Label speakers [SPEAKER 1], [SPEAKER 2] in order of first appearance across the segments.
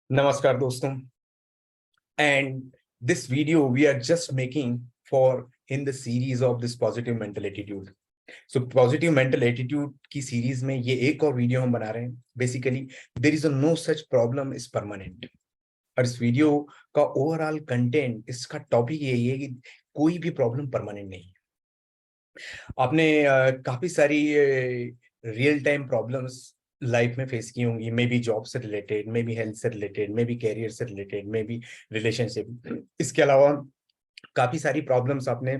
[SPEAKER 1] नमस्कार दोस्तों and this video we are just making for in the series of this positive mental attitude. So positive mental attitude की series में ये एक और वीडियो हम बना रहे हैं. Basically there is a no such problem is permanent. और इस वीडियो का ओवरऑल कंटेंट, इसका टॉपिक यही है कि कोई भी प्रॉब्लम परमानेंट नहीं है. आपने काफी सारी रियल टाइम प्रॉब्लम्स लाइफ में फेस की होंगी, मे बी जॉब से रिलेटेड, मे बी हेल्थ से रिलेटेड, मे बी कैरियर से रिलेटेड, मे बी रिलेशनशिप. इसके अलावा काफी सारी प्रॉब्लम्स आपने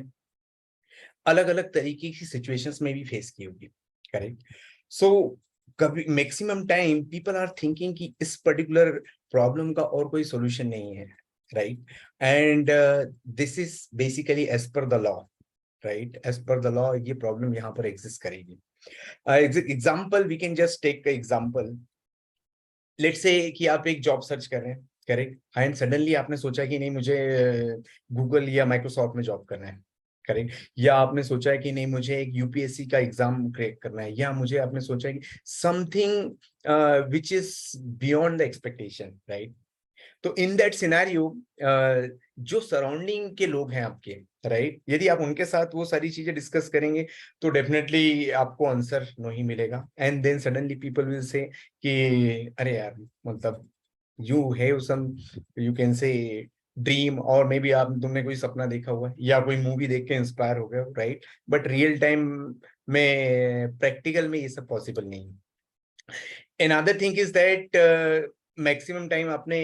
[SPEAKER 1] अलग अलग तरीके की सिचुएशंस में भी फेस की होगी. करेक्ट. सो कभी maximum time people are thinking कि इस पर्टिकुलर प्रॉब्लम का और कोई सोल्यूशन नहीं है. Right. And this is basically as per the law. Right. As per the law ये प्रॉब्लम यहाँ पर एग्जिस्ट करेगी. Example we can just take example. Let's say कि आप एक जॉब सर्च कर रहे हैं. करेक्ट. एंड सडनली आपने सोचा कि नहीं, मुझे गूगल या माइक्रोसॉफ्ट में जॉब करना है. करेक्ट. या आपने सोचा है कि नहीं, मुझे एक यूपीएससी का एग्जाम क्रैक करना है, या मुझे आपने सोचा है कि something which is beyond the expectation. Right. तो इन दैट सिनेरियो जो सराउंडिंग के लोग हैं आपके, राइट, यदि आप उनके साथ वो सारी चीजें डिस्कस करेंगे तो डेफिनेटली आपको आंसर नहीं मिलेगा. And then suddenly people will say कि अरे यार, मतलब you have some, you can say dream, और मे बी आप तुमने कोई सपना देखा हुआ है या कोई मूवी देख के इंस्पायर हो गए. राइट. बट रियल टाइम में, प्रैक्टिकल में ये सब पॉसिबल नहीं है. Another thing is that maximum time आपने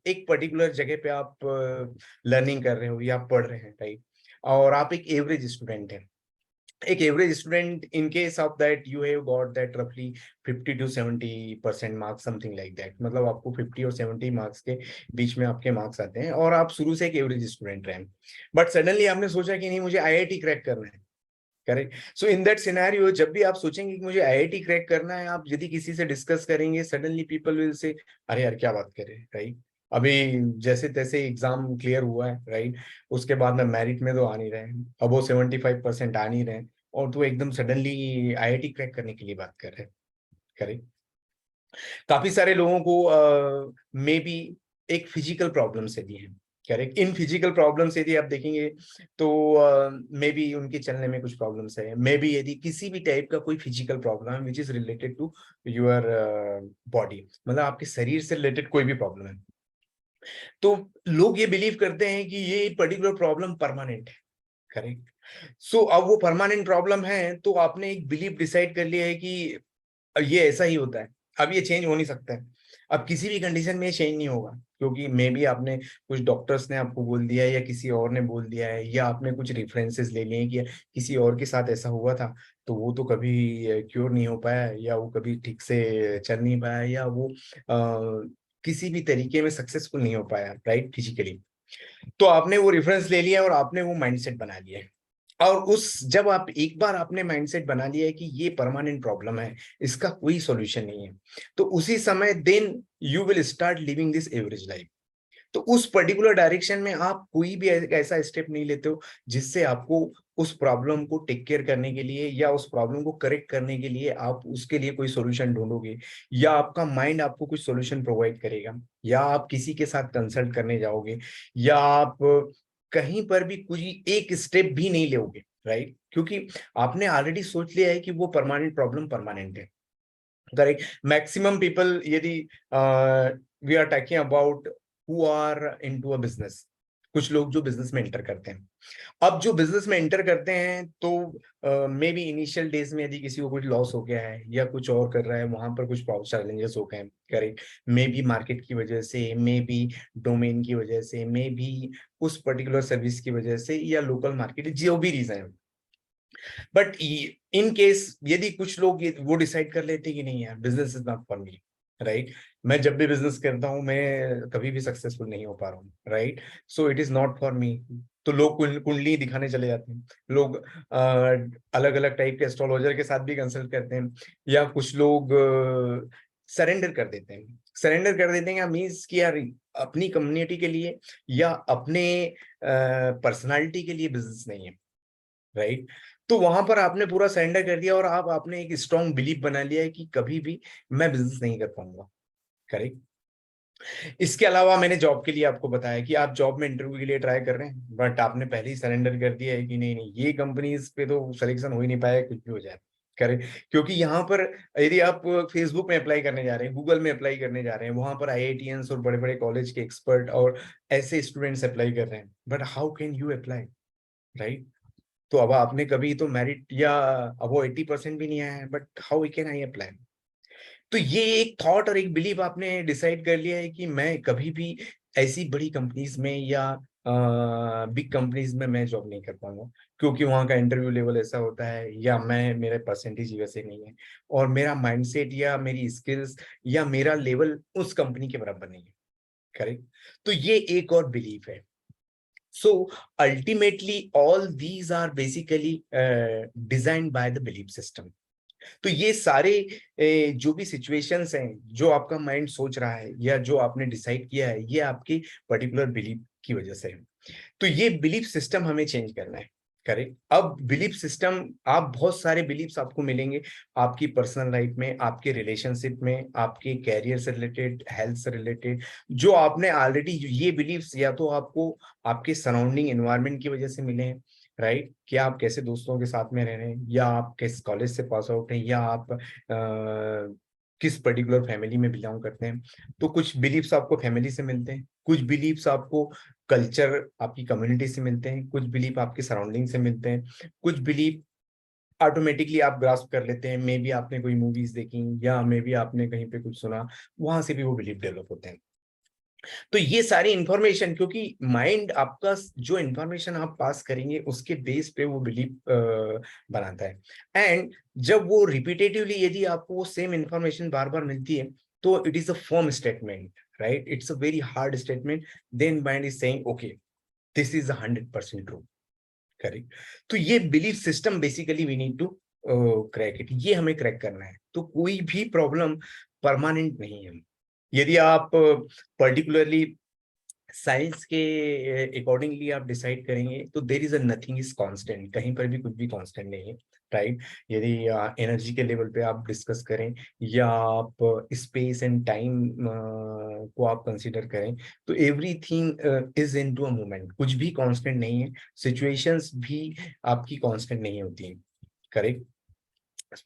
[SPEAKER 1] एक पर्टिकुलर जगह पे आप लर्निंग कर रहे हो या आप पढ़ रहे हैं. राइट. और आप एक एवरेज स्टूडेंट हैं. एक average student, in case of that you have got that रफली 50 to 70% marks, something like that. मतलब आपको 50 और 70 मार्क्स के बीच में आपके मार्क्स आते हैं और आप शुरू से एक एवरेज स्टूडेंट रहे. बट सडनली आपने सोचा कि नहीं, मुझे आईआईटी क्रैक करना है. Correct. So in that scenario, जब भी आप सोचेंगे कि मुझे आईआईटी क्रैक करना है, आप यदि किसी से डिस्कस करेंगे, सडनली पीपल विल से अरे यार क्या बात करें. राइट. अभी जैसे तैसे एग्जाम क्लियर हुआ है. राइट. उसके बाद में मेरिट में तो आ नहीं रहे, अब वो 75% आ नहीं रहे, और तो एकदम सडनली आईआईटी क्रैक करने के लिए बात कर रहे हैं. करेक्ट. काफी सारे लोगों को मे बी एक फिजिकल प्रॉब्लम से भी है. करेक्ट. इन फिजिकल प्रॉब्लम से यदि आप देखेंगे तो मे बी उनके चलने में कुछ प्रॉब्लम्स है, मे बी यदि किसी भी टाइप का कोई फिजिकल प्रॉब्लम है which is related to your body, मतलब आपके शरीर से रिलेटेड कोई भी प्रॉब्लम है, तो लोग ये बिलीव करते हैं कि ये पर्टिकुलर प्रॉब्लम परमानेंट है. करेक्ट. सो अब वो परमानेंट प्रॉब्लम है तो आपने एक बिलीव डिसाइड कर लिया है कि ये ऐसा ही होता है, अब ये चेंज हो नहीं सकता है. अब किसी भी कंडीशन में ये चेंज नहीं होगा, क्योंकि मे बी आपने कुछ डॉक्टर्स ने आपको बोल दिया है या किसी और ने बोल दिया है, या आपने कुछ रेफरेंसेस ले लिए कि किसी और के साथ ऐसा हुआ था तो वो तो कभी क्योर नहीं हो पाया, या वो कभी ठीक से चल नहीं पाया, या वो किसी भी तरीके में सक्सेसफुल नहीं हो पाया. राइट. फिजिकली. तो आपने वो रेफरेंस ले लिया और आपने वो माइंडसेट बना लिया है. और उस जब आप एक बार आपने माइंडसेट बना लिया है कि ये परमानेंट प्रॉब्लम है, इसका कोई सॉल्यूशन नहीं है, तो उसी समय then you will start living this average life. तो उस पर्टिकुलर डायरेक्शन में आप कोई भी ऐसा स्टेप नहीं लेते हो जिससे आपको उस प्रॉब्लम को टेक केयर करने के लिए या उस प्रॉब्लम को करेक्ट करने के लिए आप उसके लिए कोई सॉल्यूशन ढूंढोगे, या आपका माइंड आपको कुछ सॉल्यूशन प्रोवाइड करेगा, या आप किसी के साथ कंसल्ट करने जाओगे, या आप कहीं पर भी कुछ एक स्टेप भी नहीं लोगे. राइट. क्योंकि आपने ऑलरेडी सोच लिया है कि वो परमानेंट प्रॉब्लम परमानेंट है. करेक्ट. मैक्सिमम पीपल, यदि we are talking about who are into a business, कुछ लोग जो बिजनेस में एंटर करते हैं. अब जो बिजनेस में एंटर करते हैं तो मे बी इनिशियल डेज में यदि किसी को कुछ लॉस हो गया है या कुछ और कर रहा है, वहां पर कुछ चैलेंजेस हो गए हैं. करेक्ट. मे बी मार्केट की वजह से, मे बी डोमेन की वजह से, मे बी उस पर्टिकुलर सर्विस की वजह से, या लोकल मार्केट, जो भी रीजन है. बट इन केस यदि कुछ लोग वो डिसाइड कर लेते कि नहीं यार, business is not for me. Right. मैं जब भी बिजनेस करता हूँ मैं कभी भी सक्सेसफुल नहीं हो पा रहा हूँ. Right. So it is not for me. तो लोग कुंडली दिखाने चले जाते हैं, लोग अलग अलग टाइप के एस्ट्रोलॉजर के साथ भी कंसल्ट करते हैं, या कुछ लोग सरेंडर कर देते हैं. सरेंडर कर देते हैं मीन्स कि यार अपनी कम्युनिटी के लिए या अपने पर्सनालिटी के लिए बिजनेस नहीं है. राइट. तो वहां पर आपने पूरा सरेंडर कर दिया और आप आपने एक स्ट्रॉन्ग बिलीफ बना लिया है कि कभी भी मैं बिजनेस नहीं कर पाऊंगा. करेक्ट. इसके अलावा मैंने जॉब के लिए आपको बताया कि आप जॉब में इंटरव्यू के लिए ट्राई कर रहे हैं, बट आपने पहले ही सरेंडर कर दिया है कि नहीं नहीं ये कंपनीज पे तो सिलेक्शन हो ही नहीं पाया, कुछ भी हो जाए करें। क्योंकि यहाँ पर यदि आप फेसबुक में अप्लाई करने जा रहे हैं, गूगल में अप्लाई करने जा रहे हैं, वहां पर IITians और बड़े बड़े कॉलेज के एक्सपर्ट और ऐसे स्टूडेंट्स अप्लाई कर रहे हैं, but how can you apply, right? तो अब आपने कभी तो मेरिट या अब वो 80% भी नहीं आया है, but how can I apply? तो ये एक थॉट और एक बिलीव आपने डिसाइड कर लिया है कि मैं कभी भी ऐसी बड़ी कंपनीज में या बिग कंपनीज में मैं जॉब नहीं कर पाऊंगा, क्योंकि वहाँ का इंटरव्यू लेवल ऐसा होता है, या मैं मेरे परसेंटेज वैसे नहीं है, और मेरा माइंडसेट या मेरी स्किल्स या मेरा लेवल उस कंपनी के बराबर नहीं है, करेक्ट? तो ये एक और बिलीफ है। So ultimately all these are basically designed by the belief system. तो ये सारे जो भी सिचुएशंस हैं, जो आपका माइंड सोच रहा है या जो आपने डिसाइड किया है, ये आपकी पर्टिकुलर बिलीफ की वजह से है। तो ये बिलीफ सिस्टम हमें चेंज करना है, करेक्ट? अब बिलीफ सिस्टम, आप बहुत सारे बिलीफ्स आपको मिलेंगे आपकी पर्सनल लाइफ में, आपके रिलेशनशिप में, आपके कैरियर से रिलेटेड, हेल्थ से रिलेटेड, जो आपने ऑलरेडी ये बिलीफ्स या तो आपको आपके सराउंडिंग एनवायरनमेंट की वजह से मिले हैं, राइट? कि आप कैसे दोस्तों के साथ में रह रहे हैं, या आप किस कॉलेज से पास आउट हैं, या आप किस पर्टिकुलर फैमिली में बिलोंग करते हैं। तो कुछ बिलीफ्स आपको फैमिली से मिलते हैं, कुछ बिलीफ्स आपको कल्चर, आपकी कम्युनिटी से मिलते हैं, कुछ बिलीफ आपके सराउंडिंग से मिलते हैं, कुछ बिलीफ ऑटोमेटिकली आप ग्रास्प कर लेते हैं, मे बी आपने कोई मूवीज देखी या मे बी आपने कहीं पे कुछ सुना, वहां से भी वो बिलीफ डेवलप होते हैं। तो ये सारी इंफॉर्मेशन, क्योंकि माइंड आपका जो इंफॉर्मेशन आप पास करेंगे उसके बेस पे वो बिलीव बनाता है। एंड जब वो रिपीटेटिवली यदि आपको वो सेम इंफॉर्मेशन बार बार मिलती है, तो it is a firm statement, right? It's a very hard statement, then mind is saying okay this is 100% true, correct? तो ये belief system basically we need to crack it, ये हमें क्रैक करना है। तो कोई भी प्रॉब्लम परमानेंट नहीं है। यदि आप पर्टिकुलरली साइंस के अकॉर्डिंगली आप डिसाइड करेंगे, तो there is a nothing is constant, कहीं पर भी कुछ भी कांस्टेंट नहीं है, राइट? यदि एनर्जी के लेवल पे आप डिस्कस करें, या आप स्पेस एंड टाइम को आप कंसीडर करें, तो everything is into a movement, कुछ भी कांस्टेंट नहीं है, सिचुएशंस भी आपकी कांस्टेंट नहीं होती है, करेक्ट?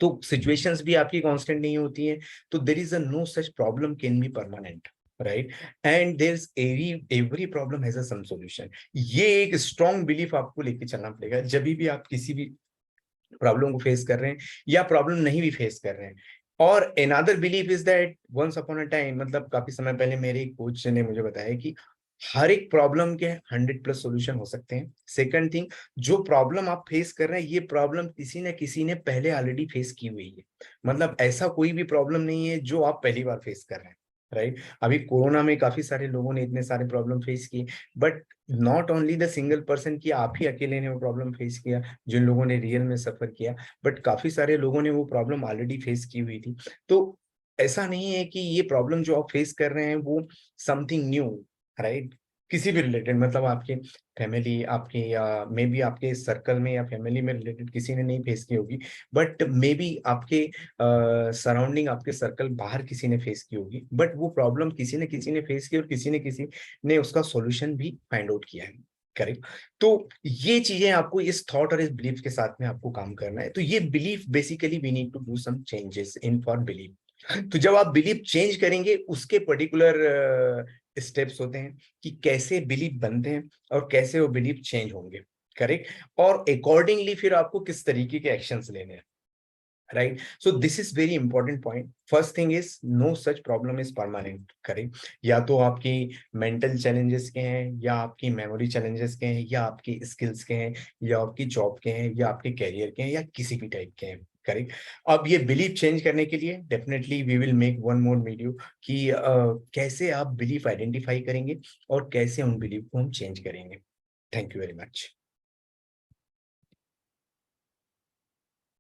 [SPEAKER 1] तो सिचुएशंस भी आपकी कांस्टेंट नहीं होती हैं, तो there is a no such problem can be permanent, right? And there is every problem has a some solution. ये एक स्ट्रॉन्ग बिलीफ आपको लेके चलना पड़ेगा जब भी आप किसी भी प्रॉब्लम को फेस कर रहे हैं, या प्रॉब्लम नहीं भी फेस कर रहे हैं। और another belief is that once upon a time, मतलब काफी समय पहले मेरे कोच ने मुझे बताया कि हर एक प्रॉब्लम के 100+ सॉल्यूशन हो सकते हैं। सेकंड थिंग, जो प्रॉब्लम आप फेस कर रहे हैं, ये प्रॉब्लम किसी ने पहले ऑलरेडी फेस की हुई है। मतलब ऐसा कोई भी प्रॉब्लम नहीं है जो आप पहली बार फेस कर रहे हैं, राइट? अभी कोरोना में काफी सारे लोगों ने इतने सारे प्रॉब्लम फेस किए, but not only the single person की आप ही अकेले ने वो प्रॉब्लम फेस किया जिन लोगों ने रियल में सफर किया, बट काफी सारे लोगों ने वो प्रॉब्लम ऑलरेडी फेस की हुई थी। तो ऐसा नहीं है कि ये प्रॉब्लम जो आप फेस कर रहे हैं वो समथिंग न्यू, राइट? किसी भी रिलेटेड, मतलब आपके फैमिली, आपके या मे बी आपके सर्कल में या फैमिली में रिलेटेड किसी ने नहीं फेस की होगी, बट मे बी आपके सराउंडिंग, आपके सर्कल बाहर किसी ने फेस की होगी, बट वो प्रॉब्लम किसी ने फेस की, और किसी ने उसका सॉल्यूशन भी फाइंड आउट किया है, करेक्ट? तो ये चीजें आपको इस थॉट और इस बिलीफ के साथ में आपको काम करना है। तो ये belief basically we need to do some changes in for belief. तो जब आप बिलीफ चेंज करेंगे, उसके पर्टिकुलर स्टेप्स होते हैं कि कैसे बिलीफ बनते हैं और कैसे वो बिलीफ चेंज होंगे, करेक्ट? और अकॉर्डिंगली फिर आपको किस तरीके के एक्शंस लेने हैं, right? So this is very important point. First thing is no such problem is permanent, correct? या तो आपकी मेंटल चैलेंजेस के हैं, या आपकी मेमोरी चैलेंजेस के हैं, या आपकी स्किल्स के हैं, या आपकी जॉब के हैं, या आपके कैरियर के हैं, या किसी भी टाइप के हैं, करेक्ट? अब ये बिलीफ चेंज करने के लिए definitely we will make one more video कि कैसे आप बिलीफ आइडेंटिफाई करेंगे और कैसे उन बिलीफ को हम चेंज करेंगे। Thank you very much.